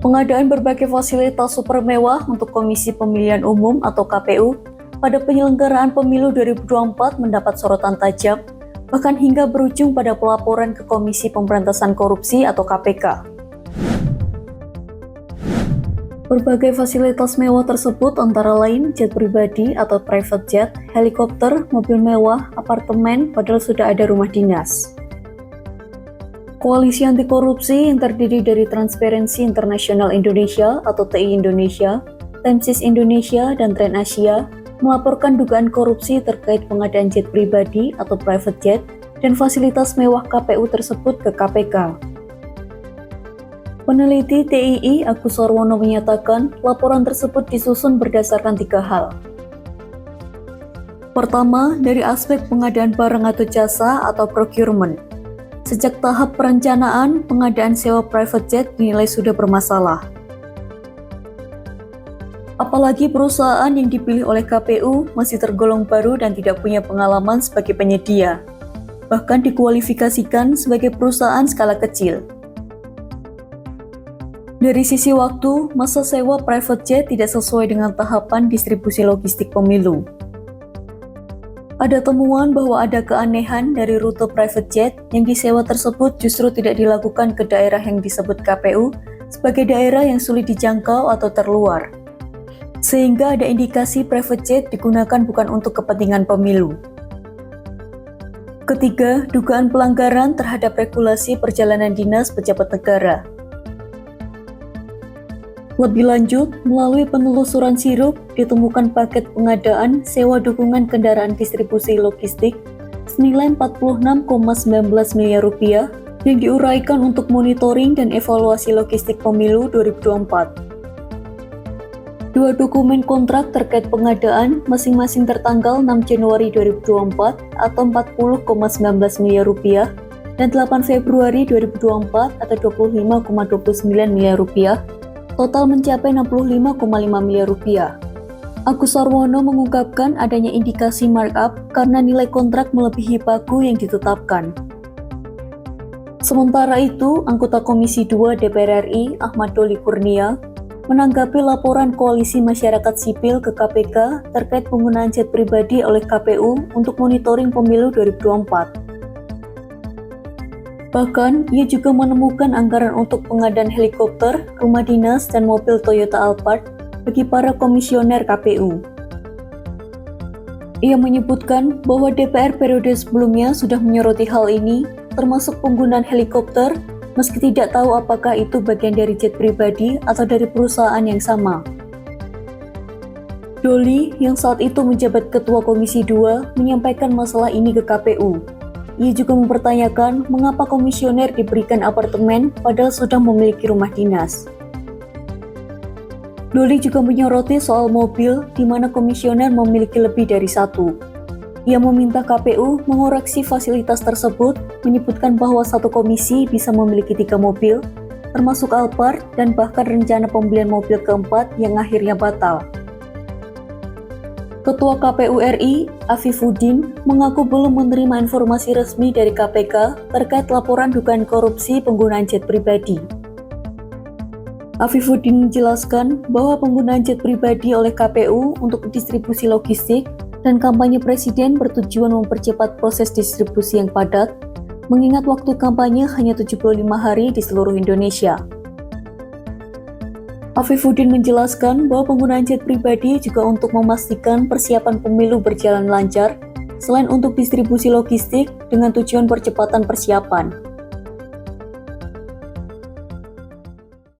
Pengadaan berbagai fasilitas super mewah untuk Komisi Pemilihan Umum atau KPU pada penyelenggaraan pemilu 2024 mendapat sorotan tajam, bahkan hingga berujung pada pelaporan ke Komisi Pemberantasan Korupsi atau KPK. Berbagai fasilitas mewah tersebut antara lain jet pribadi atau private jet, helikopter, mobil mewah, apartemen, padahal sudah ada rumah dinas. Koalisi Anti Korupsi yang terdiri dari Transparency International Indonesia atau TI Indonesia, Temsis Indonesia, dan Tren Asia melaporkan dugaan korupsi terkait pengadaan jet pribadi atau private jet dan fasilitas mewah KPU tersebut ke KPK. Peneliti TII Agus Sarwono menyatakan laporan tersebut disusun berdasarkan 3 hal. Pertama, dari aspek pengadaan barang atau jasa atau procurement. Sejak tahap perencanaan, pengadaan sewa private jet dinilai sudah bermasalah. Apalagi perusahaan yang dipilih oleh KPU masih tergolong baru dan tidak punya pengalaman sebagai penyedia. Bahkan dikualifikasikan sebagai perusahaan skala kecil. Dari sisi waktu, masa sewa private jet tidak sesuai dengan tahapan distribusi logistik pemilu. Ada temuan bahwa ada keanehan dari rute private jet yang disewa tersebut justru tidak dilakukan ke daerah yang disebut KPU sebagai daerah yang sulit dijangkau atau terluar. Sehingga ada indikasi private jet digunakan bukan untuk kepentingan pemilu. Ketiga, dugaan pelanggaran terhadap regulasi perjalanan dinas pejabat negara. Lebih lanjut, melalui penelusuran sirup, ditemukan paket pengadaan sewa dukungan kendaraan distribusi logistik senilai Rp46,19 miliar yang diuraikan untuk monitoring dan evaluasi logistik pemilu 2024. Dua dokumen kontrak terkait pengadaan masing-masing tertanggal 6 Januari 2024 atau Rp40,19 miliar dan 8 Februari 2024 atau Rp25,29 miliar, total mencapai Rp65,5 miliar. Agus Sarwono mengungkapkan adanya indikasi markup karena nilai kontrak melebihi pagu yang ditetapkan. Sementara itu, anggota Komisi 2 DPR RI Ahmad Doli Kurnia menanggapi laporan Koalisi Masyarakat Sipil ke KPK terkait penggunaan jet pribadi oleh KPU untuk monitoring pemilu 2024. Bahkan, ia juga menemukan anggaran untuk pengadaan helikopter, rumah dinas, dan mobil Toyota Alphard bagi para komisioner KPU. Ia menyebutkan bahwa DPR periode sebelumnya sudah menyoroti hal ini, termasuk penggunaan helikopter, meski tidak tahu apakah itu bagian dari jet pribadi atau dari perusahaan yang sama. Doli, yang saat itu menjabat Ketua Komisi 2, menyampaikan masalah ini ke KPU. Ia juga mempertanyakan mengapa komisioner diberikan apartemen padahal sudah memiliki rumah dinas. Doli juga menyoroti soal mobil di mana komisioner memiliki lebih dari satu. Ia meminta KPU mengoreksi fasilitas tersebut, menyebutkan bahwa satu komisi bisa memiliki 3 mobil, termasuk Alphard dan bahkan rencana pembelian mobil keempat yang akhirnya batal. Ketua KPU RI, Afifuddin, mengaku belum menerima informasi resmi dari KPK terkait laporan dugaan korupsi penggunaan jet pribadi. Afifuddin menjelaskan bahwa penggunaan jet pribadi oleh KPU untuk distribusi logistik dan kampanye presiden bertujuan mempercepat proses distribusi yang padat, mengingat waktu kampanye hanya 75 hari di seluruh Indonesia. Afifuddin menjelaskan bahwa penggunaan jet pribadi juga untuk memastikan persiapan pemilu berjalan lancar, selain untuk distribusi logistik dengan tujuan percepatan persiapan.